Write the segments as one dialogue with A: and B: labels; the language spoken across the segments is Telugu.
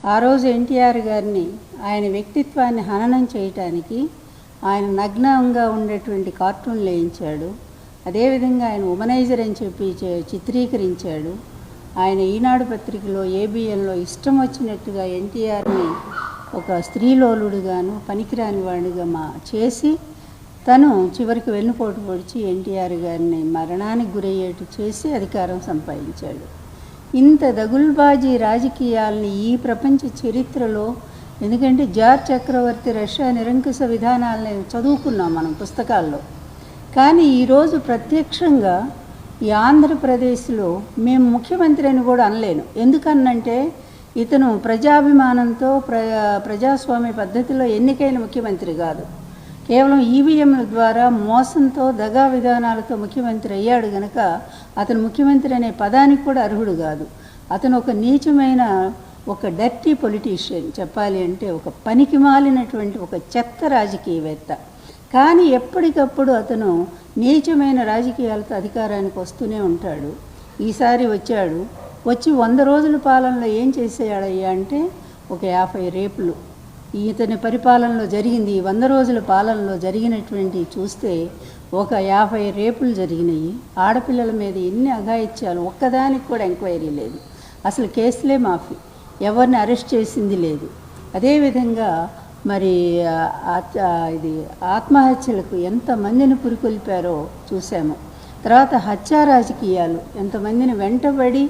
A: ఆ రోజు ఎన్టీఆర్ గారిని ఆయన వ్యక్తిత్వాన్ని హననం చేయటానికి ఆయన నగ్నంగా ఉండేటువంటి కార్టూన్లు వేయించాడు. అదేవిధంగా ఆయన ఉమనైజర్ అని చెప్పి చిత్రీకరించాడు. ఆయన ఈనాడు పత్రికలో ఏబిఎన్లో ఇష్టం వచ్చినట్టుగా ఎన్టీఆర్ని ఒక స్త్రీలోలుడుగాను పనికిరాని వాడిగా చేసి తను చివరికి వెన్నుపోటు పొడిచి ఎన్టీఆర్ గారిని మరణానికి గురయ్యేట్టు చేసి అధికారం సంపాదించాడు. ఇంత దగుల్బాజీ రాజకీయాల్ని ఈ ప్రపంచ చరిత్రలో, ఎందుకంటే జార్జ్ చక్రవర్తి రష్యా నిరంకుశ విధానాలని చదువుకున్నాం మనం పుస్తకాల్లో, కానీ ఈరోజు ప్రత్యక్షంగా ఈ ఆంధ్రప్రదేశ్లో మేము ముఖ్యమంత్రి అని కూడా అనలేను. ఎందుకనంటే ఇతను ప్రజాభిమానంతో ప్రజాస్వామ్య పద్ధతిలో ఎన్నికైన ముఖ్యమంత్రి కాదు. కేవలం ఈవీఎంల ద్వారా మోసంతో దగా విధానాలతో ముఖ్యమంత్రి అయ్యాడు గనక అతను ముఖ్యమంత్రి అనే పదానికి కూడా అర్హుడు కాదు. అతను ఒక నీచమైన, ఒక డర్టీ పొలిటీషియన్, చెప్పాలి అంటే ఒక పనికి మాలినటువంటి ఒక చెత్త రాజకీయవేత్త. కానీ ఎప్పటికప్పుడు అతను నీచమైన రాజకీయాలతో అధికారానికి వస్తూనే ఉంటాడు. ఈసారి వచ్చి 100 రోజుల పాలనలో ఏం చేసేయాడయ్యా అంటే ఒక 50 రేపులు ఇతని పరిపాలనలో జరిగింది. ఈ 100 రోజుల పాలనలో జరిగినటువంటి చూస్తే ఒక 50 రేపులు జరిగినాయి. ఆడపిల్లల మీద ఎన్ని అఘాయిత్యాలు, ఒక్కదానికి కూడా ఎంక్వైరీ లేదు, అసలు కేసులే మాఫీ, ఎవరిని అరెస్ట్ చేసింది లేదు. అదేవిధంగా మరి ఇది ఆత్మహత్యలకు ఎంతమందిని పురికొల్పారో చూసాము. తర్వాత హత్యా రాజకీయాలు, ఎంతమందిని వెంటబడి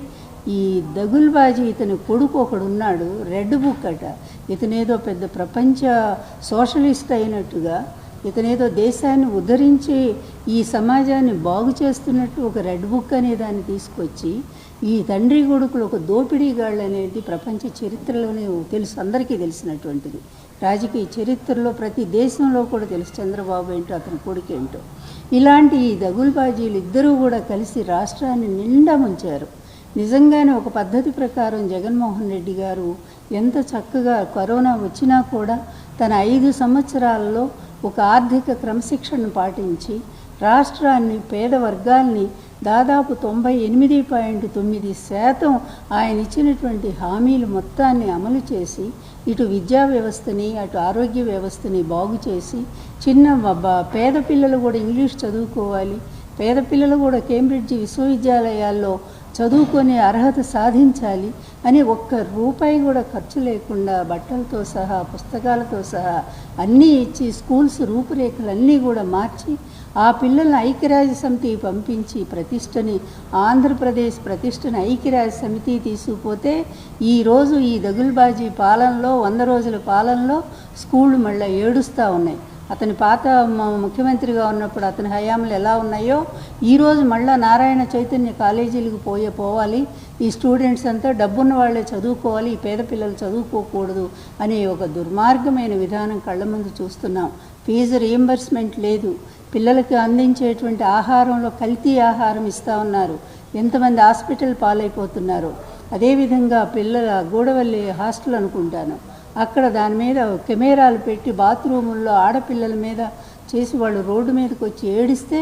A: ఈ దగుల్బాజీ ఇతని కొడుకు ఒకడు ఉన్నాడు, రెడ్ బుక్ అట, ఇతనేదో పెద్ద ప్రపంచ సోషలిస్ట్ అయినట్టుగా, ఇతనేదో దేశాన్ని ఉద్ధరించి ఈ సమాజాన్ని బాగు చేస్తున్నట్టు ఒక రెడ్ బుక్ అనే దాన్ని తీసుకొచ్చి ఈ తండ్రి కొడుకులు ఒక దోపిడీగాళ్ళు అనేది ప్రపంచ చరిత్రలోనే తెలుసు, అందరికీ తెలిసినటువంటిది. రాజకీయ చరిత్రలో ప్రతి దేశంలో కూడా తెలుసు చంద్రబాబు ఏంటో అతని కొడుకు ఏంటో. ఇలాంటి ఈ దగుల్బాజీలు ఇద్దరూ కూడా కలిసి రాష్ట్రాన్ని నిండా ముంచారు. నిజంగానే ఒక పద్ధతి ప్రకారం జగన్మోహన్ రెడ్డి గారు ఎంత చక్కగా కరోనా వచ్చినా కూడా తన 5 సంవత్సరాలలో ఒక ఆర్థిక క్రమశిక్షణను పాటించి రాష్ట్రాన్ని, పేద వర్గాల్ని దాదాపు 98.9% ఆయన ఇచ్చినటువంటి హామీలు మొత్తాన్ని అమలు చేసి ఇటు విద్యా వ్యవస్థని అటు ఆరోగ్య వ్యవస్థని బాగు చేసి పేద పిల్లలు కూడా ఇంగ్లీష్ చదువుకోవాలి, పేద పిల్లలు కూడా కేంబ్రిడ్జ్ విశ్వవిద్యాలయాల్లో చదువుకొని అర్హత సాధించాలి అని ఒక్క రూపాయి కూడా ఖర్చు లేకుండా బట్టలతో సహా పుస్తకాలతో సహా అన్నీ ఇచ్చి స్కూల్స్ రూపురేఖలన్నీ కూడా మార్చి ఆ పిల్లల్ని ఐక్యరాజ్య సమితి పంపించి ప్రతిష్టని, ఆంధ్రప్రదేశ్ ప్రతిష్టని ఐక్యరాజ్య సమితి తీసుకుపోతే ఈరోజు ఈ దగుల్బాజీ పాలనలో 100 రోజుల పాలనలో స్కూళ్ళు మళ్ళీ ఏడుస్తూ ఉన్నాయి. అతని పాత ముఖ్యమంత్రిగా ఉన్నప్పుడు అతని హయాంలు ఎలా ఉన్నాయో ఈరోజు మళ్ళీ నారాయణ చైతన్య కాలేజీలకు పోవాలి, ఈ స్టూడెంట్స్ అంతా డబ్బున్న వాళ్ళే చదువుకోవాలి, ఈ పేద పిల్లలు చదువుకోకూడదు అనే ఒక దుర్మార్గమైన విధానం కళ్ళ ముందు చూస్తున్నాం. ఫీజు రీయింబర్స్మెంట్ లేదు, పిల్లలకు అందించేటువంటి ఆహారంలో కల్తీ ఆహారం ఇస్తూ ఉన్నారు, ఎంతమంది హాస్పిటల్ పాలైపోతున్నారు. అదేవిధంగా పిల్లల గూడవల్లి హాస్టల్ అనుకుంటాను, అక్కడ దాని మీద కెమెరాలు పెట్టి బాత్రూముల్లో ఆడపిల్లల మీద చేసి వాళ్ళు రోడ్డు మీదకి వచ్చి ఏడిస్తే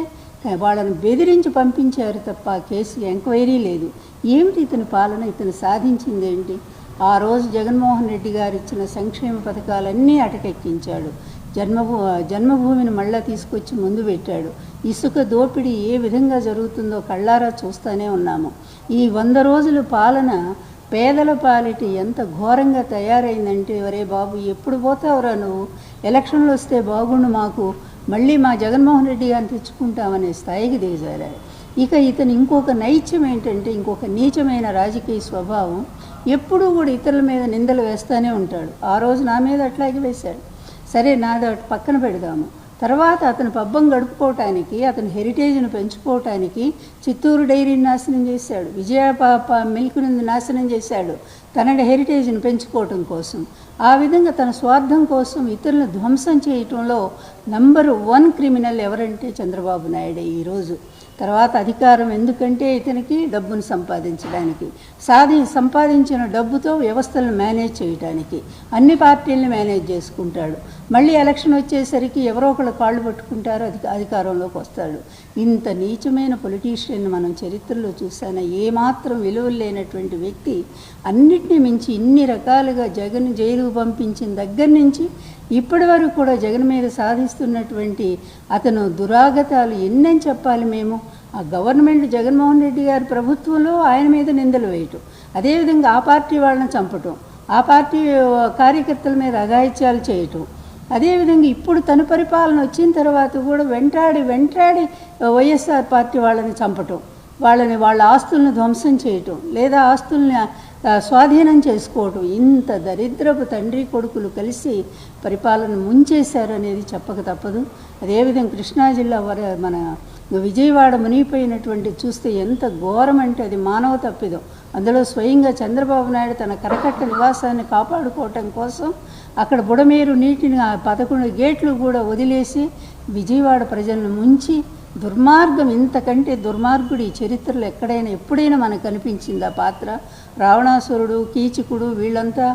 A: వాళ్ళని బెదిరించి పంపించారు తప్ప కేసు ఎంక్వైరీ లేదు. ఏమిటి ఇతని పాలన, ఇతను సాధించింది ఏంటి? ఆ రోజు జగన్మోహన్ రెడ్డి గారు ఇచ్చిన సంక్షేమ పథకాలన్నీ అటకెక్కించాడు. జన్మభూమిని మళ్ళా తీసుకొచ్చి ముందు పెట్టాడు. ఇసుక దోపిడీ ఏ విధంగా జరుగుతుందో కళ్ళారా చూస్తూనే ఉన్నాము. ఈ 100 రోజుల పాలన పేదల పాలిటి ఎంత ఘోరంగా తయారైందంటే, ఒరే బాబు ఎప్పుడు పోతావురా నువ్వు, ఎలక్షన్లు వస్తే బాగుండు, మాకు మళ్ళీ మా జగన్మోహన్ రెడ్డి గారిని తెచ్చుకుంటామనే స్థాయికి దిగజారారు. ఇక ఇతను ఇంకొక నైత్యం ఏంటంటే, ఇంకొక నీచమైన రాజకీయ స్వభావం, ఎప్పుడూ కూడా ఇతరుల మీద నిందలు వేస్తూనే ఉంటాడు. ఆ రోజు నా మీద అట్లాగే వేశాడు, సరే నాది పక్కన పెడదాము. తర్వాత అతను పబ్బం గడుపుకోవటానికి, అతని హెరిటేజ్ను పెంచుకోవటానికి చిత్తూరు డైరీని నాశనం చేశాడు, విజయపాప మిల్క్ని నాశనం చేశాడు తన హెరిటేజ్ను పెంచుకోవటం కోసం. ఆ విధంగా తన స్వార్థం కోసం ఇతరులను ధ్వంసం చేయటంలో నంబర్ 1 క్రిమినల్ ఎవరంటే చంద్రబాబు నాయుడే ఈరోజు. తర్వాత అధికారం ఎందుకంటే ఇతనికి డబ్బును సంపాదించడానికి, సంపాదించిన డబ్బుతో వ్యవస్థలను మేనేజ్ చేయడానికి అన్ని పార్టీలను మేనేజ్ చేసుకుంటాడు. మళ్ళీ ఎలక్షన్ వచ్చేసరికి ఎవరో ఒకళ్ళు కాళ్ళు పట్టుకుంటారు, అధికారంలోకి వస్తాడు. ఇంత నీచమైన పొలిటీషియన్ మనం చరిత్రలో చూసాన, ఏమాత్రం విలువలు లేనటువంటి వ్యక్తి అన్నిటినీ మించి ఇన్ని రకాలుగా జగన్ జైలుకు పంపించిన దగ్గర నుంచి ఇప్పటి వరకు కూడా జగన్ మీద సాధిస్తున్నటువంటి అతను దురాగతాలు ఎన్నని చెప్పాలి మేము. ఆ గవర్నమెంట్ జగన్మోహన్ రెడ్డి గారి ప్రభుత్వంలో ఆయన మీద నిందలు వేయటం, అదేవిధంగా ఆ పార్టీ వాళ్ళని చంపటం, ఆ పార్టీ కార్యకర్తల మీద అఘాయిత్యాలు చేయటం, అదేవిధంగా ఇప్పుడు తన పరిపాలన వచ్చిన తర్వాత కూడా వెంటాడి వైఎస్ఆర్ పార్టీ వాళ్ళని చంపటం, వాళ్ళ ఆస్తులను ధ్వంసం చేయటం లేదా ఆస్తుల్ని స్వాధీనం చేసుకోవటం, ఇంత దరిద్రపు తండ్రి కొడుకులు కలిసి పరిపాలన ముంచేశారు అనేది చెప్పక తప్పదు. అదేవిధంగా కృష్ణా జిల్లా మన విజయవాడ మునిగిపోయినటువంటి చూస్తే ఎంత ఘోరం అంటే అది మానవ తప్పిదం. అందులో స్వయంగా చంద్రబాబు నాయుడు తన కరకట్ట నివాసాన్ని కాపాడుకోవటం కోసం అక్కడ బుడమేరు నీటిని 11 గేట్లు కూడా వదిలేసి విజయవాడ ప్రజలను ముంచి దుర్మార్గం, ఇంతకంటే దుర్మార్గుడు ఈ చరిత్రలో ఎప్పుడైనా మనకు కనిపించింది ఆ పాత్ర? రావణాసురుడు, కీచకుడు వీళ్ళంతా,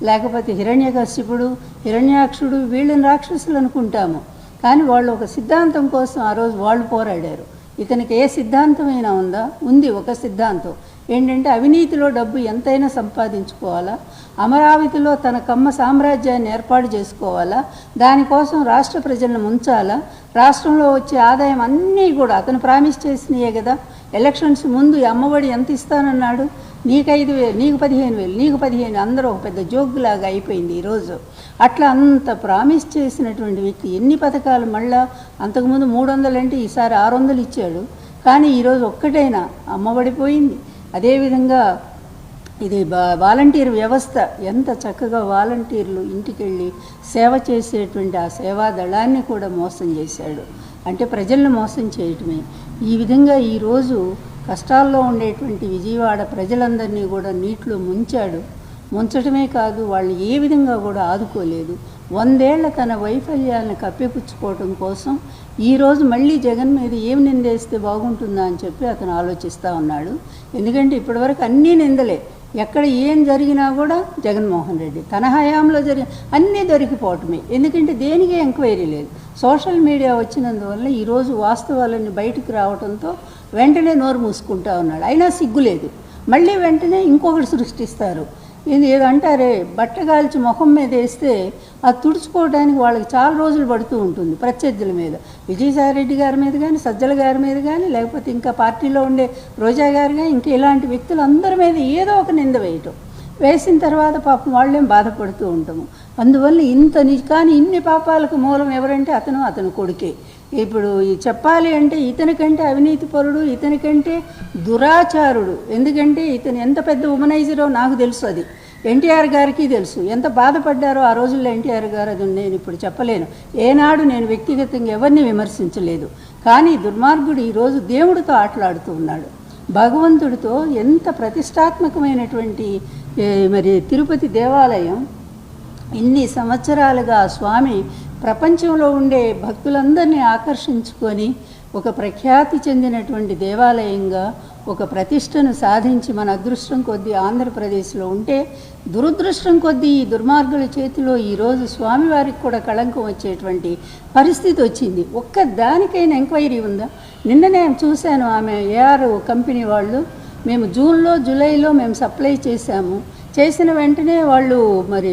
A: లేకపోతే హిరణ్యకశిపుడు, హిరణ్యాక్షుడు వీళ్ళని రాక్షసులు అనుకుంటాము. కానీ వాళ్ళు ఒక సిద్ధాంతం కోసం ఆ రోజు వాళ్ళు పోరాడారు. ఇతనికి ఏ సిద్ధాంతమైనా ఉందా? ఉంది ఒక సిద్ధాంతం ఏంటంటే అవినీతిలో డబ్బు ఎంతైనా సంపాదించుకోవాలా, అమరావతిలో తన కమ్మ సామ్రాజ్యాన్ని ఏర్పాటు చేసుకోవాలా, దానికోసం రాష్ట్ర ప్రజలను ముంచాలా, రాష్ట్రంలో వచ్చే ఆదాయం అన్నీ కూడా అతను ప్రామిస్ చేసినాయే కదా. ఎలక్షన్స్ ముందు అమ్మఒడి ఎంత ఇస్తానన్నాడు? నీకు 5,000, నీకు 15,000, నీకు 15,000, అందరూ ఒక పెద్ద జోగ్లాగా అయిపోయింది ఈరోజు. అట్లా అంత ప్రామిస్ చేసినటువంటి వ్యక్తి ఎన్ని పథకాలు, మళ్ళా అంతకుముందు 300 అంటే ఈసారి 600 ఇచ్చాడు. కానీ ఈరోజు ఒక్కటైనా అమ్మఒడిపోయింది. అదేవిధంగా ఇది వాలంటీర్ వ్యవస్థ, ఎంత చక్కగా వాలంటీర్లు ఇంటికెళ్ళి సేవ చేసేటువంటి ఆ సేవా దళాన్ని కూడా మోసం చేశాడు. అంటే ప్రజలను మోసం చేయటమే. ఈ విధంగా ఈరోజు కష్టాల్లో ఉండేటువంటి విజయవాడ ప్రజలందరినీ కూడా నీటిలో ముంచాడు. ముంచటమే కాదు, వాళ్ళు ఏ విధంగా కూడా ఆదుకోలేదు. 100 ఏళ్ల తన వైఫల్యాలను కప్పిపుచ్చుకోవటం కోసం ఈరోజు మళ్ళీ జగన్ మీద ఏం నిందేస్తే బాగుంటుందా అని చెప్పి అతను ఆలోచిస్తూ ఉన్నాడు. ఎందుకంటే ఇప్పటివరకు అన్నీ నిందలే, ఎక్కడ ఏం జరిగినా కూడా జగన్మోహన్ రెడ్డి తన హయాంలో అన్నీ దొరికిపోవటమే. ఎందుకంటే దేనికి ఎంక్వైరీ లేదు. సోషల్ మీడియా వచ్చినందువల్ల ఈరోజు వాస్తవాలన్నీ బయటకు రావడంతో వెంటనే నోరు మూసుకుంటా ఉన్నాడు. అయినా సిగ్గులేదు, మళ్ళీ వెంటనే ఇంకొకటి సృష్టిస్తారు. ఏదంటారే, బట్టగాల్చి ముఖం మీద వేస్తే అది తుడుచుకోవడానికి వాళ్ళకి చాలా రోజులు పడుతూ ఉంటుంది ప్రత్యర్థుల మీద. విజయసాయిరెడ్డి గారి మీద కానీ, సజ్జల గారి మీద కానీ, లేకపోతే ఇంకా పార్టీలో ఉండే రోజా గారు కానీ, ఇంకా ఇలాంటి వ్యక్తులు అందరి మీద ఏదో ఒక నింద వేయటం, వేసిన తర్వాత పాపం వాళ్ళేం బాధపడుతూ ఉంటాము. అందువల్ల కానీ ఇన్ని పాపాలకు మూలం ఎవరంటే అతను కొడుకే. ఇప్పుడు చెప్పాలి అంటే ఇతనికంటే అవినీతిపరుడు, ఇతనికంటే దురాచారుడు. ఎందుకంటే ఇతను ఎంత పెద్ద ఉమనైజరో నాకు తెలుసు, అది ఎన్టీఆర్ గారికి తెలుసు. ఎంత బాధపడ్డారో ఆ రోజుల్లో ఎన్టీఆర్ గారు, అది నేను ఇప్పుడు చెప్పలేను. ఏనాడు నేను వ్యక్తిగతంగా ఎవరిని విమర్శించలేదు. కానీ దుర్మార్గుడు ఈరోజు దేవుడితో ఆటలాడుతూ ఉన్నాడు, భగవంతుడితో. ఎంత ప్రతిష్టాత్మకమైనటువంటి మరి తిరుపతి దేవాలయం ఇన్ని సంవత్సరాలుగా స్వామి ప్రపంచంలో ఉండే భక్తులందరినీ ఆకర్షించుకొని ఒక ప్రఖ్యాతి చెందినటువంటి దేవాలయంగా ఒక ప్రతిష్టను సాధించి మన అదృష్టం కొద్దీ ఆంధ్రప్రదేశ్లో ఉంటే, దురదృష్టం కొద్దీ ఈ దుర్మార్గుల చేతిలో ఈరోజు స్వామివారికి కూడా కళంకం వచ్చేటువంటి పరిస్థితి వచ్చింది. ఒక్క దానికైనా ఎంక్వైరీ ఉందా? నిన్ననే చూశాను, ఆమె ఏఆర్ కంపెనీ వాళ్ళు, మేము జూలైలో మేము సప్లై చేసిన వెంటనే వాళ్ళు మరి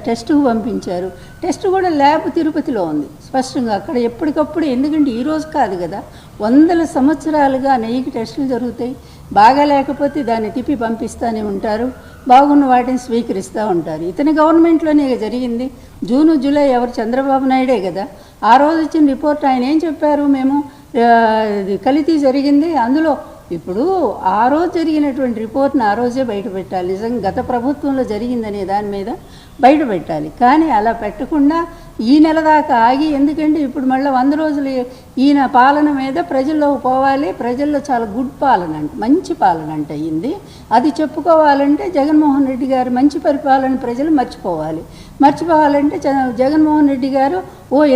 A: టెస్టుకు పంపించారు. టెస్ట్ కూడా ల్యాబ్ తిరుపతిలో ఉంది స్పష్టంగా. అక్కడ ఎప్పటికప్పుడు, ఎందుకంటే ఈరోజు కాదు కదా, 100 సంవత్సరాలుగా నెయ్యికి టెస్టులు జరుగుతాయి. బాగా లేకపోతే దాన్ని తిప్పి పంపిస్తూనే ఉంటారు, బాగున్న వాటిని స్వీకరిస్తూ ఉంటారు. ఇతని గవర్నమెంట్లోనే జరిగింది. జూను జూలై ఎవరు? చంద్రబాబు నాయుడే కదా. ఆ రోజు వచ్చిన రిపోర్ట్ ఆయన ఏం చెప్పారు? మేము కల్తీ జరిగింది, అందులో ఇప్పుడు ఆ రోజు జరిగినటువంటి రిపోర్ట్ని ఆ రోజే బయట పెట్టాలి. నిజంగా గత ప్రభుత్వంలో జరిగిందనే దాని మీద బయట పెట్టాలి. కానీ అలా పెట్టకుండా ఈ నెల దాకా ఆగి, ఎందుకంటే ఇప్పుడు మళ్ళీ 100 రోజులు ఈయన పాలన మీద ప్రజల్లో పోవాలి. ప్రజల్లో చాలా గుడ్ పాలన అంటే, మంచి పాలన అంటే అయ్యింది. అది చెప్పుకోవాలంటే జగన్మోహన్ రెడ్డి గారు మంచి పరిపాలన ప్రజలు మర్చిపోవాలంటే జగన్మోహన్ రెడ్డి గారు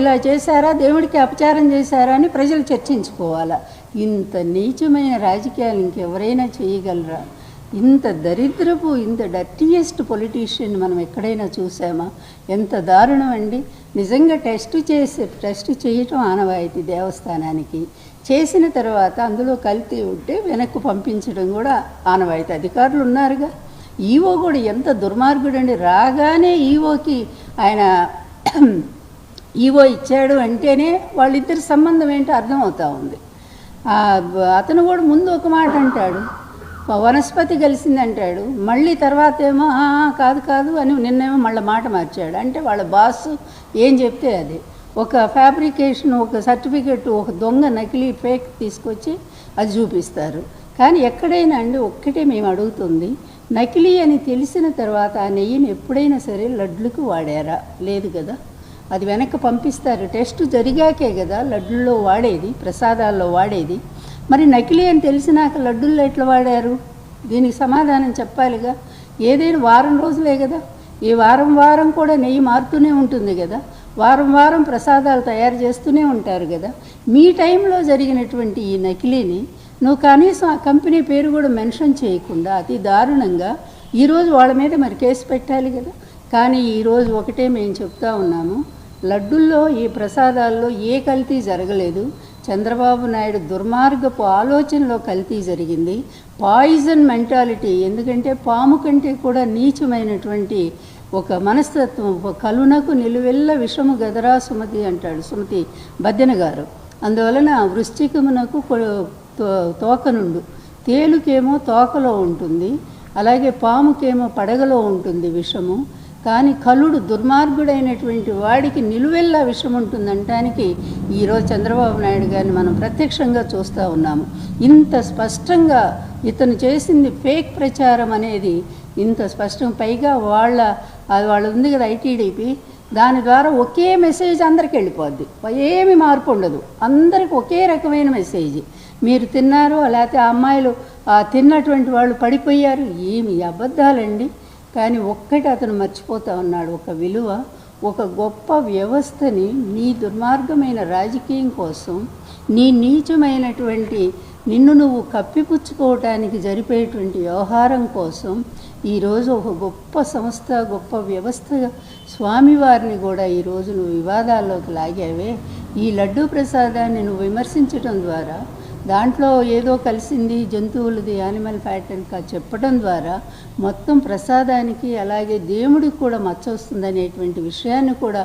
A: ఇలా చేశారా, దేవుడికి అపచారం చేశారా అని ప్రజలు చర్చించుకోవాలా. ఇంత నీచమైన రాజకీయాలు ఇంకెవరైనా చేయగలరా? ఇంత దరిద్రపు, ఇంత డర్టీయెస్ట్ పొలిటీషియన్ మనం ఎక్కడైనా చూసామా? ఎంత దారుణం అండి. నిజంగా టెస్ట్ చేయటం ఆనవాయితీ దేవస్థానానికి. చేసిన తర్వాత అందులో కల్తీ ఉంటే వెనక్కు పంపించడం కూడా ఆనవాయితీ. అధికారులు ఉన్నారుగా. ఈవో కూడా ఎంత దుర్మార్గుడండి, రాగానే ఈవోకి ఆయన ఈవో ఇచ్చాడు అంటేనే వాళ్ళిద్దరి సంబంధం ఏంటో అర్థమవుతూ ఉంది. అతను కూడా ముందు ఒక మాట అంటాడు, వనస్పతి కలిసిందంటాడు, మళ్ళీ తర్వాత ఏమో కాదు కాదు అని నిన్నేమో మళ్ళీ మాట మార్చాడు. అంటే వాళ్ళ బాస్ ఏం చెప్తే అది ఒక ఫ్యాబ్రికేషన్, ఒక సర్టిఫికెట్, ఒక దొంగ నకిలీ ఫేక్ తీసుకొచ్చి అది చూపిస్తారు. కానీ ఎక్కడైనా అండి ఒక్కటే మేము అడుగుతుంది, నకిలీ అని తెలిసిన తర్వాత ఆ నెయ్యిని ఎప్పుడైనా సరే లడ్లకు వాడారా? లేదు కదా. అది వెనక్కి పంపిస్తారు. టెస్ట్ జరిగాకే కదా లడ్డుల్లో వాడేది, ప్రసాదాల్లో వాడేది. మరి నకిలీ అని తెలిసినాక లడ్డుల్లో ఎట్లా వాడారు? దీనికి సమాధానం చెప్పాలిగా. ఏదైనా వారం రోజులే కదా, ఈ వారం వారం కూడా నెయ్యి మారుతూనే ఉంటుంది కదా, వారం వారం ప్రసాదాలు తయారు చేస్తూనే ఉంటారు కదా. మీ టైంలో జరిగినటువంటి ఈ నకిలీని నువ్వు కనీసం ఆ కంపెనీ పేరు కూడా మెన్షన్ చేయకుండా అతి దారుణంగా ఈరోజు వాళ్ళ మీద మరి కేసు పెట్టాలి కదా. కానీ ఈరోజు ఒకటే మేము చెప్తా ఉన్నాము, లడ్డుల్లో ఈ ప్రసాదాల్లో ఏ కల్తీ జరగలేదు. చంద్రబాబు నాయుడు దుర్మార్గపు ఆలోచనలో కల్తీ జరిగింది. పాయిజన్ మెంటాలిటీ, ఎందుకంటే పాము కంటే కూడా నీచమైనటువంటి ఒక మనస్తత్వం, ఒక కలునకు నిలువెల్ల విషము గదరా సుమతి అంటాడు సుమతి బద్దెన గారు. అందువలన వృశ్చికమునకు తోకనుండు, తేలుకేమో తోకలో ఉంటుంది, అలాగే పాముకేమో పడగలో ఉంటుంది విషము. కానీ కలుడు దుర్మార్గుడైనటువంటి వాడికి నిలువెల్లా విషం ఉంటుందంటానికి ఈరోజు చంద్రబాబు నాయుడు గారిని మనం ప్రత్యక్షంగా చూస్తూ ఉన్నాము. ఇంత స్పష్టంగా ఇతను చేసింది ఫేక్ ప్రచారం అనేది ఇంత స్పష్టం. పైగా వాళ్ళ ఉంది కదా ఐటీడీపీ, దాని ద్వారా ఒకే మెసేజ్ అందరికి వెళ్ళిపోద్ది, ఏమి మార్పు ఉండదు, అందరికి ఒకే రకమైన మెసేజ్. మీరు తిన్నారు, లేకపోతే ఆ అమ్మాయిలు తిన్నటువంటి వాళ్ళు పడిపోయారు, ఏమి అబద్ధాలండి. కానీ ఒక్కటి అతను మర్చిపోతూ ఉన్నాడు, ఒక విలువ, ఒక గొప్ప వ్యవస్థని నీ దుర్మార్గమైన రాజకీయం కోసం, నీ నీచమైనటువంటి నిన్ను నువ్వు కప్పిపుచ్చుకోవటానికి జరిపేటువంటి వ్యవహారం కోసం ఈరోజు ఒక గొప్ప సంస్థ, గొప్ప వ్యవస్థ స్వామివారిని కూడా ఈరోజు నువ్వు వివాదాల్లోకి లాగావే. ఈ లడ్డూ ప్రసాదాన్ని నువ్వు విమర్శించడం ద్వారా, దాంట్లో ఏదో కలిసింది జంతువులది, యానిమల్ ఫ్యాట్ అని చెప్పడం ద్వారా మొత్తం ప్రసాదానికి అలాగే దేవుడికి కూడా మచ్చ వస్తుందనేటువంటి విషయాన్ని కూడా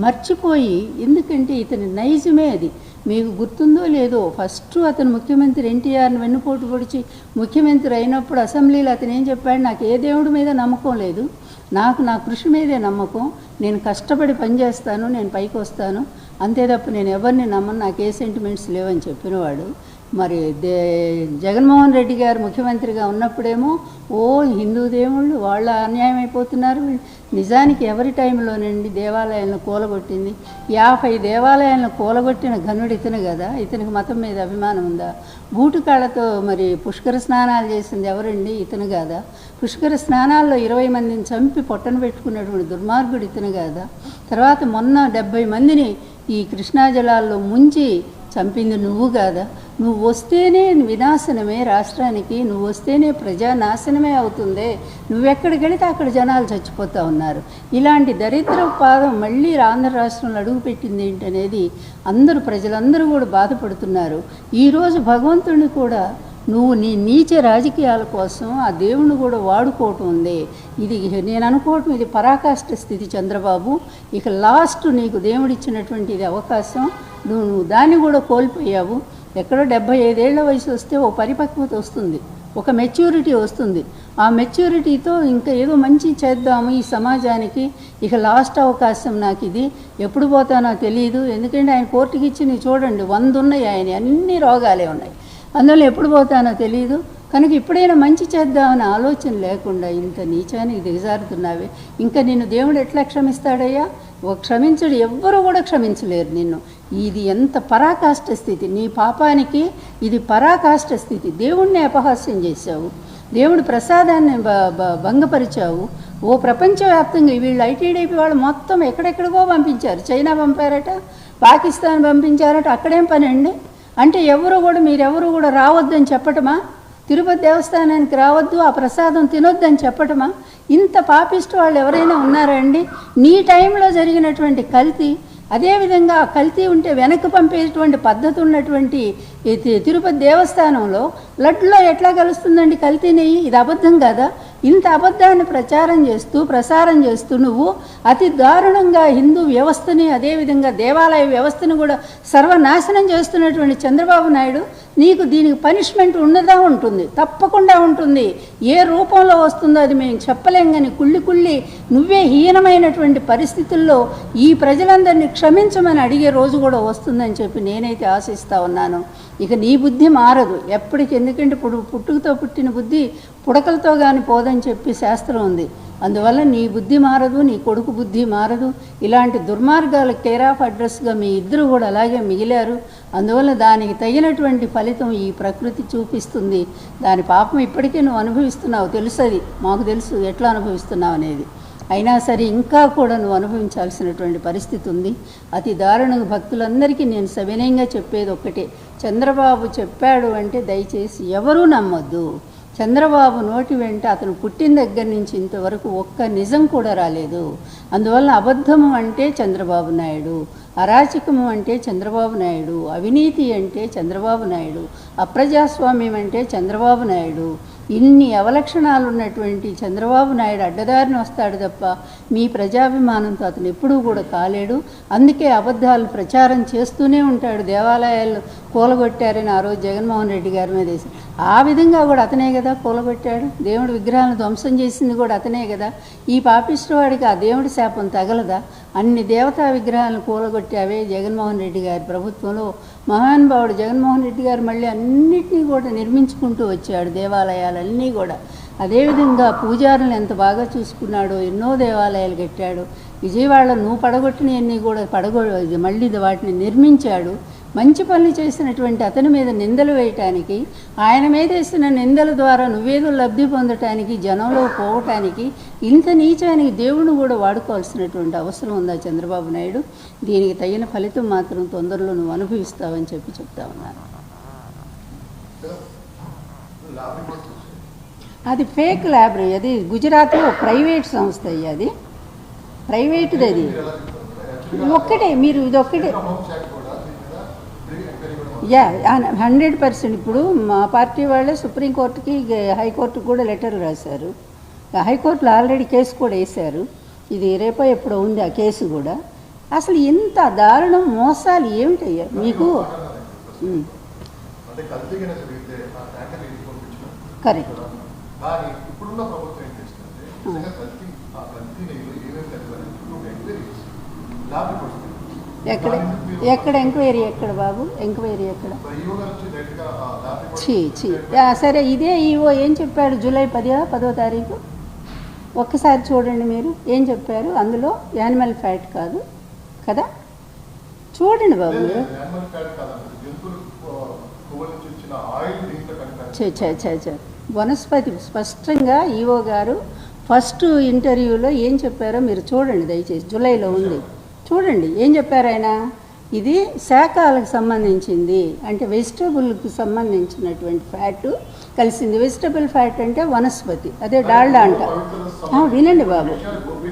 A: మర్చిపోయి, ఎందుకంటే ఇతని నైజమే అది. మీకు గుర్తుందో లేదో, ఫస్ట్ అతను ముఖ్యమంత్రి ఎన్టీఆర్ని వెన్నుపోటు పొడిచి ముఖ్యమంత్రి అయినప్పుడు అసెంబ్లీలో అతను ఏం చెప్పాడు, నాకు ఏ దేవుడి మీద నమ్మకం లేదు, నాకు నా కృషి మీదే నమ్మకం, నేను కష్టపడి పనిచేస్తాను, నేను పైకి వస్తాను, అంతే తప్ప నేను ఎవరిని నమ్మను, నాకు ఏ సెంటిమెంట్స్ లేవని చెప్పినవాడు. మరి జగన్మోహన్ రెడ్డి గారు ముఖ్యమంత్రిగా ఉన్నప్పుడేమో హిందూ దేవుళ్ళు వాళ్ళ అన్యాయం అయిపోతున్నారు. నిజానికి ఎవరి టైంలోనండి దేవాలయాలను కూలగొట్టింది? 50 దేవాలయాలను కూలగొట్టిన ఘనుడు ఇతను కదా. ఇతనికి మతం మీద అభిమానం ఉందా? బూటుకాళ్ళతో మరి పుష్కర స్నానాలు చేసింది ఎవరండి? ఇతను కాదా? పుష్కర స్నానాల్లో 20 మందిని చంపి పొట్టను పెట్టుకున్నటువంటి దుర్మార్గుడు ఇతను కాదా? తర్వాత మొన్న 70 మందిని ఈ కృష్ణా జలాల్లో ముంచి చంపింది నువ్వు కాదా? నువ్వు వస్తేనే వినాశనమే రాష్ట్రానికి, నువ్వు వస్తేనే ప్రజానాశనమే అవుతుందే, నువ్వెక్కడికి వెళితే అక్కడ జనాలు చచ్చిపోతూ ఉన్నారు. ఇలాంటి దరిద్ర పాదం మళ్ళీ ఆంధ్ర రాష్ట్రంలో అడుగుపెట్టింది ఏంటనేది ప్రజలందరూ కూడా బాధపడుతున్నారు. ఈరోజు భగవంతుడిని కూడా నువ్వు నీ నీచ రాజకీయాల కోసం ఆ దేవుణ్ణి కూడా వాడుకోవటం ఉంది. ఇది నేను అనుకోవటం ఇది పరాకాష్ఠ స్థితి చంద్రబాబు. ఇక లాస్ట్ నీకు దేవుడిచ్చినటువంటి ఇది అవకాశం, నువ్వు దాన్ని కూడా కోల్పోయావు. ఎక్కడో 75 ఏళ్ల వయసు వస్తే ఓ పరిపక్వత వస్తుంది, ఒక మెచ్యూరిటీ వస్తుంది. ఆ మెచ్యూరిటీతో ఇంకా ఏదో మంచి చేద్దాము ఈ సమాజానికి, ఇక లాస్ట్ అవకాశం నాకు ఇది, ఎప్పుడు పోతానో తెలియదు. ఎందుకంటే ఆయన కోర్టుకి ఇచ్చి నువ్వు చూడండి 100 ఉన్నాయి, ఆయన అన్ని రోగాలే ఉన్నాయి, అందులో ఎప్పుడు పోతానో తెలియదు. కనుక ఇప్పుడైనా మంచి చేద్దామని ఆలోచన లేకుండా ఇంత నీచానికి దిగజారుతున్నావే. ఇంకా నిన్ను దేవుడు ఎట్లా క్షమిస్తాడయ్యా? క్షమించడు, ఎవ్వరూ కూడా క్షమించలేరు నిన్ను. ఇది ఎంత పరాకాష్ఠ స్థితి, నీ పాపానికి ఇది పరాకాష్ఠ స్థితి. దేవుణ్ణి అపహాస్యం చేశావు, దేవుడి ప్రసాదాన్ని భంగపరిచావు. ప్రపంచవ్యాప్తంగా వీళ్ళు ఐటీడీపీ వాళ్ళు మొత్తం ఎక్కడెక్కడికో పంపించారు, చైనా పంపారట, పాకిస్తాన్ పంపించారట, అక్కడేం పని అండి? అంటే మీరెవరు కూడా రావద్దని చెప్పటమా? తిరుపతి దేవస్థానానికి రావద్దు, ఆ ప్రసాదం తినొద్దని చెప్పటమా? ఇంత పాపిస్ట్ వాళ్ళు ఎవరైనా ఉన్నారా అండి? నీ టైంలో జరిగినటువంటి కల్తీ అదేవిధంగా కల్తీ ఉంటే వెనక్కి పంపేటువంటి పద్ధతి ఉన్నటువంటి ఈ తిరుపతి దేవస్థానంలో లడ్డులో ఎట్లా కలుస్తుందండి కల్తీ నెయ్యి? ఇది అబద్ధం కదా? ఇంత అబద్ధాన్ని ప్రసారం చేస్తూ నువ్వు అతి దారుణంగా హిందూ వ్యవస్థని, అదేవిధంగా దేవాలయ వ్యవస్థను కూడా సర్వనాశనం చేస్తున్నటువంటి చంద్రబాబు నాయుడు, నీకు దీనికి పనిష్మెంట్ ఉన్నదా? ఉంటుంది, తప్పకుండా ఉంటుంది. ఏ రూపంలో వస్తుందో అది మేము చెప్పలేం. కానీ కుళ్ళి నువ్వే హీనమైనటువంటి పరిస్థితుల్లో ఈ ప్రజలందరినీ క్షమించమని అడిగే రోజు కూడా వస్తుందని చెప్పి నేనైతే ఆశిస్తూ ఉన్నాను. ఇక నీ బుద్ధి మారదు ఎప్పటికి, ఎందుకంటే పుట్టుకతో పుట్టిన బుద్ధి పుడకలతో కానీ పోదని చెప్పి శాస్త్రం ఉంది. అందువల్ల నీ బుద్ధి మారదు, నీ కొడుకు బుద్ధి మారదు. ఇలాంటి దుర్మార్గాలకు కేర్ ఆఫ్ అడ్రస్గా మీ ఇద్దరు కూడా అలాగే మిగిలారు. అందువల్ల దానికి తగినటువంటి ఫలితం ఈ ప్రకృతి చూపిస్తుంది. దాని పాపం ఇప్పటికే నువ్వు అనుభవిస్తున్నావు, తెలుసది, మాకు తెలుసు ఎట్లా అనుభవిస్తున్నావు అనేది. అయినా సరే ఇంకా కూడా నువ్వు అనుభవించాల్సినటువంటి పరిస్థితి ఉంది. అతి దారుణంగా భక్తులందరికీ నేను సవినయంగా చెప్పేది ఒక్కటే, చంద్రబాబు చెప్పాడు అంటే దయచేసి ఎవరూ నమ్మొద్దు. చంద్రబాబు నోటి వెంట అతను పుట్టిన దగ్గర నుంచి ఇంతవరకు ఒక్క నిజం కూడా రాలేదు. అందువల్ల అబద్ధము అంటే చంద్రబాబు నాయుడు, అరాచకము అంటే చంద్రబాబు నాయుడు, అవినీతి అంటే చంద్రబాబు నాయుడు, అప్రజాస్వామ్యం అంటే చంద్రబాబు నాయుడు. ఇన్ని అవలక్షణాలు ఉన్నటువంటి చంద్రబాబు నాయుడు అడ్డదారిని వస్తాడు తప్ప మీ ప్రజాభిమానంతో అతను ఎప్పుడూ కూడా కాలేడు. అందుకే అబద్ధాలు ప్రచారం చేస్తూనే ఉంటాడు. దేవాలయాలు కూలగొట్టారని ఆ రోజు జగన్మోహన్ రెడ్డి గారి మీద వేసి, ఆ విధంగా కూడా అతనే కదా కూలగొట్టాడు. దేవుడి విగ్రహాలను ధ్వంసం చేసింది కూడా అతనే కదా. ఈ పాపిష్టివాడికి ఆ దేవుడి శాపం తగలదా? అన్ని దేవతా విగ్రహాలను కూలగొట్టావే జగన్మోహన్ రెడ్డి గారి ప్రభుత్వంలో. మహానుభావుడు జగన్మోహన్ రెడ్డి గారు మళ్ళీ అన్నిటినీ కూడా నిర్మించుకుంటూ వచ్చాడు, దేవాలయాలన్నీ కూడా. అదేవిధంగా పూజారులను ఎంత బాగా చూసుకున్నాడో, ఎన్నో దేవాలయాలు కట్టాడు. విజయవాడలో నువ్వు పడగొట్టినవన్నీ కూడా మళ్ళీ వాటిని నిర్మించాడు. మంచి పనులు చేసినటువంటి అతని మీద నిందలు వేయటానికి, ఆయన మీద వేసిన నిందల ద్వారా నువ్వేదో లబ్ధి పొందటానికి, జనంలో పోవటానికి, ఇంత నీచానికి దేవుడిని కూడా వాడుకోవాల్సినటువంటి అవసరం ఉందా చంద్రబాబు నాయుడు? దీనికి తగిన ఫలితం మాత్రం తొందరలో నువ్వు అనుభవిస్తావని చెప్తా ఉన్నాను. అది ఫేక్ ల్యాబొరేటరీ, అది గుజరాత్లో ప్రైవేట్ సంస్థ. అది ప్రైవేట్ది, అది ఒక్కటే. మీరు ఇదొక్కటే 100%. ఇప్పుడు మా పార్టీ వాళ్ళే సుప్రీంకోర్టుకి, హైకోర్టుకి కూడా లెటర్లు రాశారు. హైకోర్టులో ఆల్రెడీ కేసు కూడా వేశారు. ఇది రేపో ఎప్పుడో ఉంది ఆ కేసు కూడా. అసలు ఇంత దారుణం, మోసాలు ఏమిటయ్యా మీకు? కరెక్ట్. ఎక్కడ ఎంక్వైరీ ఎక్కడ బాబు? ఎంక్వైరీ ఎక్కడ? సరే, ఇదే ఈవో ఏం చెప్పాడు జూలై 10వ తారీఖు? ఒక్కసారి చూడండి మీరు ఏం చెప్పారు అందులో. యానిమల్ ఫ్యాట్ కాదు కదా, చూడండి బాబు మీరు. వనస్పతి స్పష్టంగా ఈవో గారు ఫస్ట్ ఇంటర్వ్యూలో ఏం చెప్పారో మీరు చూడండి దయచేసి. జూలైలో ఉంది, చూడండి ఏం చెప్పారు ఆయన. ఇది శాఖలకు సంబంధించింది, అంటే వెజిటబుల్కి సంబంధించినటువంటి ఫ్యాట్ కలిసింది. వెజిటబుల్ ఫ్యాట్ అంటే వనస్పతి, అదే డాల్డా అంట. వినండి బాబు,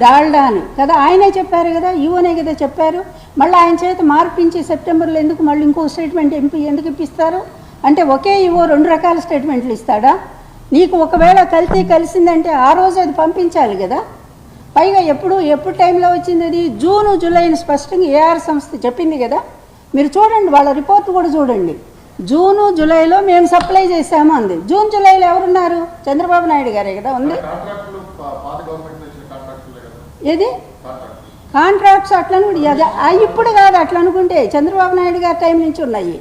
A: డాల్డా అని కదా ఆయనే చెప్పారు కదా, ఈవోనే కదా చెప్పారు. మళ్ళీ ఆయన చేత మార్పించి సెప్టెంబర్లో ఎందుకు మళ్ళీ ఇంకో స్టేట్మెంట్ ఎందుకు ఇప్పిస్తారు? అంటే ఒకే ఈవో 2 రకాల స్టేట్మెంట్లు ఇస్తాడా? నీకు ఒకవేళ కలిసిందంటే ఆ రోజు అది పంపించాలి కదా. పైగా ఎప్పుడు టైంలో వచ్చింది అది? జూను జూలైని స్పష్టంగా ఏఆర్ సంస్థ చెప్పింది కదా. మీరు చూడండి, వాళ్ళ రిపోర్ట్ కూడా చూడండి. జూను జూలైలో మేము సప్లై చేసాము అంది. జూన్ జూలైలో ఎవరున్నారు? చంద్రబాబు నాయుడు గారే కదా ఉంది. ఏది కాంట్రాక్ట్స్ అట్లా ఇప్పుడు కాదు, అట్లా అనుకుంటే చంద్రబాబు నాయుడు గారి టైం నుంచి ఉన్నాయి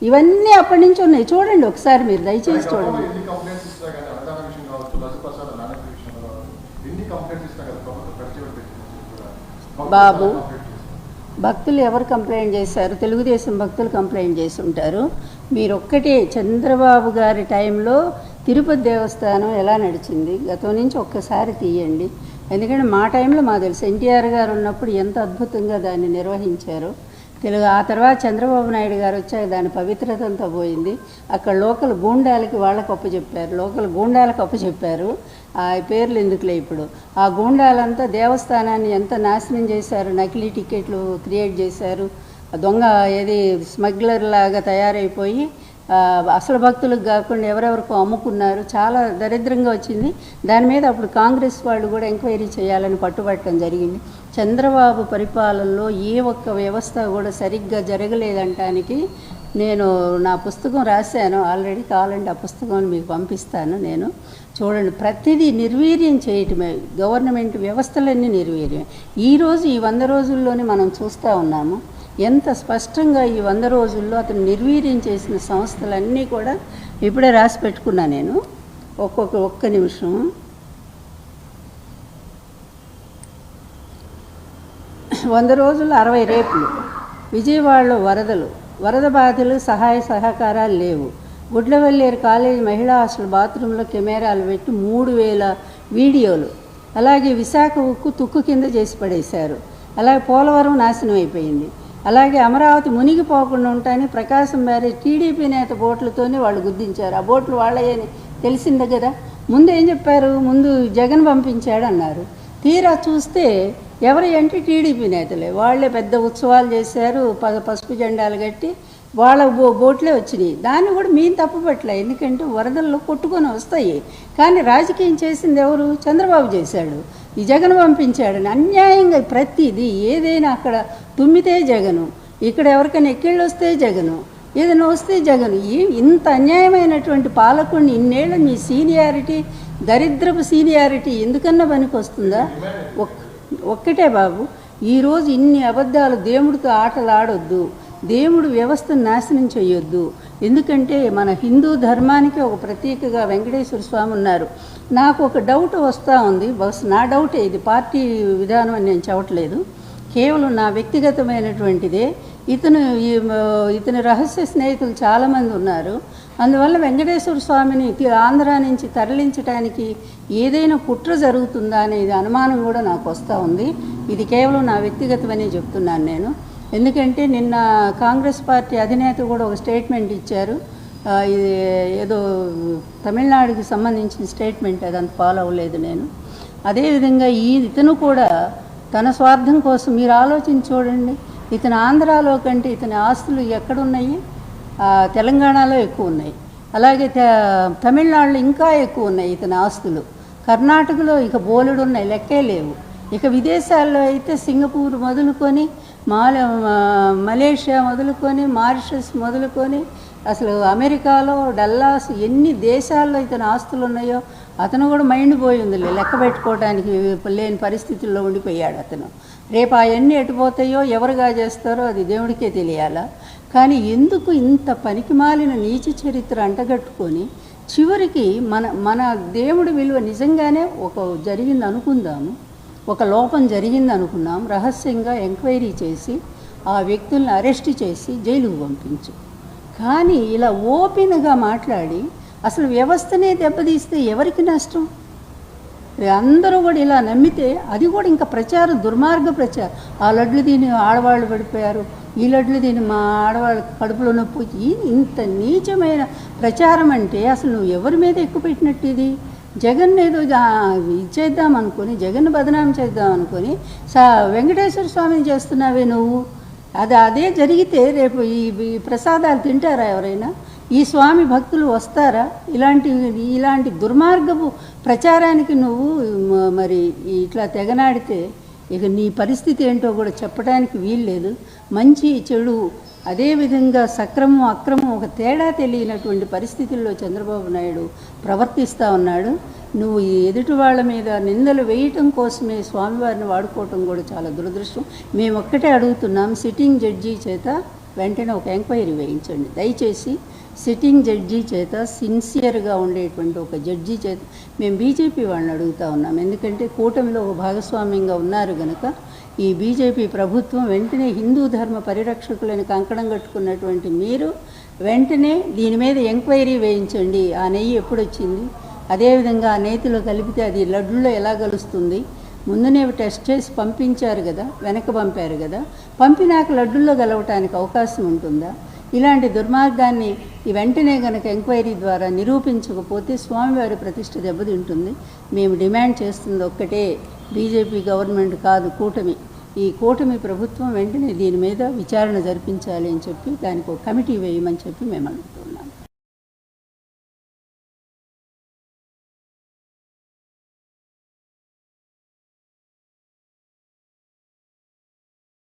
A: ఇవన్నీ, అప్పటి నుంచి ఉన్నాయి. చూడండి ఒకసారి మీరు దయచేసి చూడండి. బాబు, భక్తులు ఎవరు కంప్లైంట్ చేశారు? తెలుగుదేశం భక్తులు కంప్లైంట్ చేసి ఉంటారు. మీరు ఒక్కటే, చంద్రబాబు గారి టైంలో తిరుపతి దేవస్థానం ఎలా నడిచింది గతం నుంచి ఒక్కసారి తీయండి. ఎందుకంటే మా టైంలో మాకు తెలుసు, ఎన్టీఆర్ గారు ఉన్నప్పుడు ఎంత అద్భుతంగా దాన్ని నిర్వహించారో. తెలుగు. ఆ తర్వాత చంద్రబాబు నాయుడు గారు వచ్చాక దాని పవిత్రత అంతా పోయింది. అక్కడ లోకల్ గూండాలకి వాళ్ళకి అప్పచెప్పారు, లోకల్ గూండాలకు అప్పచెప్పారు. ఆ పేర్లు ఎందుకులే ఇప్పుడు. ఆ గూండాలంతా దేవస్థానాన్ని ఎంత నాశనం చేశారు, నకిలీ టికెట్లు క్రియేట్ చేశారు, దొంగ ఏది స్మగ్లర్ లాగా తయారైపోయి అసలు భక్తులకు కాకుండా ఎవరెవరికో అమ్ముకున్నారు. చాలా దరిద్రంగా వచ్చింది. దాని మీద అప్పుడు కాంగ్రెస్ వాళ్ళు కూడా ఎంక్వైరీ చేయాలని పట్టుబట్టడం జరిగింది. చంద్రబాబు పరిపాలనలో ఏ ఒక్క వ్యవస్థ కూడా సరిగ్గా జరగలేదంటానికి నేను నా పుస్తకం రాశాను ఆల్రెడీ. కావాలంటే ఆ పుస్తకం మీకు పంపిస్తాను. నేను చూడండి, ప్రతిదీ నిర్వీర్యం చేయటమే, గవర్నమెంట్ వ్యవస్థలన్నీ నిర్వీర్యం. ఈరోజు ఈ 100 రోజుల్లోనే మనం చూస్తూ ఉన్నాము ఎంత స్పష్టంగా ఈ 100 రోజుల్లో అతను నిర్వీర్యం చేసిన సంస్థలన్నీ కూడా ఇప్పుడే రాసి పెట్టుకున్నా నేను. ఒక్క నిమిషం. వంద రోజుల్లో 60 రేపులు, విజయవాడలో వరద బాధితులు సహాయ సహకారాలు లేవు, గుడ్లవల్లేరు కాలేజీ మహిళా హాస్టల్ బాత్రూంలో కెమెరాలు పెట్టి 3000 వీడియోలు, అలాగే విశాఖ ఉక్కు తుక్కు కింద చేసి పడేశారు, అలాగే పోలవరం నాశనం అయిపోయింది, అలాగే అమరావతి మునిగిపోకుండా ఉంటాయని ప్రకాశం బ్యారేజ్ టీడీపీ నేత బోట్లతోనే వాళ్ళు గుర్తించారు. ఆ బోట్లు వాళ్ళని తెలిసిందే కదా. ముందు ఏం చెప్పారు, ముందు జగన్ పంపించాడు అన్నారు. తీరా చూస్తే ఎవరు అంటే టీడీపీ నేతలే. వాళ్ళే పెద్ద ఉత్సవాలు చేశారు, పసుపు జెండాలు కట్టి వాళ్ళ బోట్లే వచ్చినాయి. దాన్ని కూడా మేము తప్పుపట్టలే, ఎందుకంటే వరదల్లో కొట్టుకొని వస్తాయి. కానీ రాజకీయం చేసింది ఎవరు, చంద్రబాబు చేశాడు, ఈ జగన్ పంపించాడని అన్యాయంగా ప్రతిదీ ఏదైనా అక్కడ తుమ్మితే జగను, ఇక్కడ ఎవరికైనా ఎక్కిళ్ళు వస్తే జగను, ఏదైనా వస్తే జగను. ఇంత అన్యాయమైనటువంటి పాలకుడిని ఇన్నేళ్ళ మీ సీనియారిటీ, దరిద్రపు సీనియారిటీ ఎందుకన్నా పనికి వస్తుందా? ఒక్కటే బాబు, ఈరోజు ఇన్ని అబద్ధాలు, దేవుడితో ఆటలు ఆడొద్దు, దేవుడు వ్యవస్థను నాశనం చేయొద్దు. ఎందుకంటే మన హిందూ ధర్మానికి ఒక ప్రత్యేకగా వెంకటేశ్వర స్వామి ఉన్నారు. నాకు ఒక డౌట్ వస్తూ ఉంది, బస్ నా డౌటే, ఇది పార్టీ విధానం అని నేను చెప్పట్లేదు, కేవలం నా వ్యక్తిగతమైనటువంటిదే. ఇతని రహస్య స్నేహితులు చాలామంది ఉన్నారు. అందువల్ల వెంకటేశ్వర స్వామిని ఆంధ్ర నుంచి తరలించడానికి ఏదైనా కుట్ర జరుగుతుందా అనేది అనుమానం కూడా నాకు వస్తూ ఉంది. ఇది కేవలం నా వ్యక్తిగతమని చెప్తున్నాను నేను. ఎందుకంటే నిన్న కాంగ్రెస్ పార్టీ అధినేత కూడా ఒక స్టేట్మెంట్ ఇచ్చారు. ఇది ఏదో తమిళనాడుకి సంబంధించిన స్టేట్మెంట్, అదంత ఫాలో అవ్వలేదు నేను. అదేవిధంగా ఇతను కూడా తన స్వార్థం కోసం, మీరు ఆలోచించి చూడండి, ఇతను ఆంధ్రాలో కంటే ఇతని ఆస్తులు ఎక్కడున్నాయి, తెలంగాణలో ఎక్కువ ఉన్నాయి, అలాగే తమిళనాడులో ఇంకా ఎక్కువ ఉన్నాయి ఇతని ఆస్తులు, కర్ణాటకలో ఇక బోలెడు ఉన్నాయి, లెక్కే లేవు. ఇక విదేశాల్లో అయితే సింగపూర్ మొదలుకొని మలేషియా మొదలుకొని మారిషస్ మొదలుకొని అసలు అమెరికాలో డల్లాస్ ఎన్ని దేశాల్లో ఇతని ఆస్తులు ఉన్నాయో అతను కూడా మైండ్ పోయి ఉంది, లెక్క పెట్టుకోవడానికి లేని పరిస్థితుల్లో ఉండిపోయాడు అతను. రేపు అవన్నీ ఎటుపోతాయో ఎవరుగా చేస్తారో అది దేవుడికే తెలియాలా. కానీ ఎందుకు ఇంత పనికిమాలిన నీచ చరిత్ర అంటగట్టుకొని చివరికి మన దేవుడి విలువ నిజంగానే ఒక జరిగింది అనుకుందాము, ఒక లోపం జరిగింది అనుకున్నాం, రహస్యంగా ఎంక్వైరీ చేసి ఆ వ్యక్తులను అరెస్ట్ చేసి జైలుకు పంపించు. కానీ ఇలా ఓపెన్గా మాట్లాడి అసలు వ్యవస్థనే దెబ్బతీస్తే ఎవరికి నష్టం? అందరూ కూడా ఇలా నమ్మితే అది కూడా ఇంకా దుర్మార్గ ప్రచారం. ఆ లడ్లు దీని ఆడవాళ్ళు పడిపోయారు, ఈ లడ్లు దీని మా ఆడవాళ్ళ కడుపులో నొప్పి, ఇంత నీచమైన ప్రచారం అంటే అసలు నువ్వు ఎవరి మీద ఎక్కువ పెట్టినట్టు? ఇది జగన్ ఏదో ఇచ్చేద్దాం అనుకొని, జగన్ బదనాం చేద్దాం అనుకొని వెంకటేశ్వర స్వామిని చేస్తున్నావే నువ్వు. అదే జరిగితే రేపు ఈ ప్రసాదాలు తింటారా ఎవరైనా? ఈ స్వామి భక్తులు వస్తారా? ఇలాంటి దుర్మార్గపు ప్రచారానికి నువ్వు మరి ఇట్లా తెగనాడితే ఇక నీ పరిస్థితి ఏంటో కూడా చెప్పడానికి వీల్లేదు. మంచి చెడు, అదేవిధంగా సక్రమం అక్రమం ఒక తేడా తెలియనటువంటి పరిస్థితుల్లో చంద్రబాబు నాయుడు ప్రవర్తిస్తూ ఉన్నాడు. నువ్వు ఈ ఎదుటి వాళ్ళ మీద నిందలు వేయటం కోసమే స్వామివారిని వాడుకోవటం కూడా చాలా దురదృష్టం. మేము ఒక్కటే అడుగుతున్నాం, సిట్టింగ్ జడ్జి చేత వెంటనే ఒక ఎంక్వైరీ వేయించండి దయచేసి. సిట్టింగ్ జడ్జి చేత, సిన్సియర్గా ఉండేటువంటి ఒక జడ్జి చేత మేము బీజేపీ వాళ్ళని అడుగుతూ ఉన్నాం. ఎందుకంటే కూటమిలో ఒక భాగస్వామ్యంగా ఉన్నారు కనుక ఈ బీజేపీ ప్రభుత్వం వెంటనే హిందూ ధర్మ పరిరక్షకులను కంకణం కట్టుకున్నటువంటి మీరు వెంటనే దీని మీద ఎంక్వైరీ వేయించండి. ఆ నెయ్యి ఎప్పుడు వచ్చింది, అదేవిధంగా ఆ నేతిలో కలిపితే అది లడ్డులో ఎలా కలుస్తుంది, ముందునే టెస్ట్ చేసి పంపించారు కదా, వెనక్కి పంపారు కదా, పంపినాక లడ్డుల్లో గెలవటానికి అవకాశం ఉంటుందా? ఇలాంటి దుర్మార్గాన్ని వెంటనే కనుక ఎంక్వైరీ ద్వారా నిరూపించకపోతే స్వామివారి ప్రతిష్ఠ దెబ్బతింటుంది. మేము డిమాండ్ చేస్తుంది ఒక్కటే, బీజేపీ గవర్నమెంట్ కాదు, కూటమి. ఈ కూటమి ప్రభుత్వం వెంటనే దీని మీద విచారణ జరిపించాలి అని చెప్పి దానికి ఒక కమిటీ వేయమని చెప్పి మేము అంటున్నాం.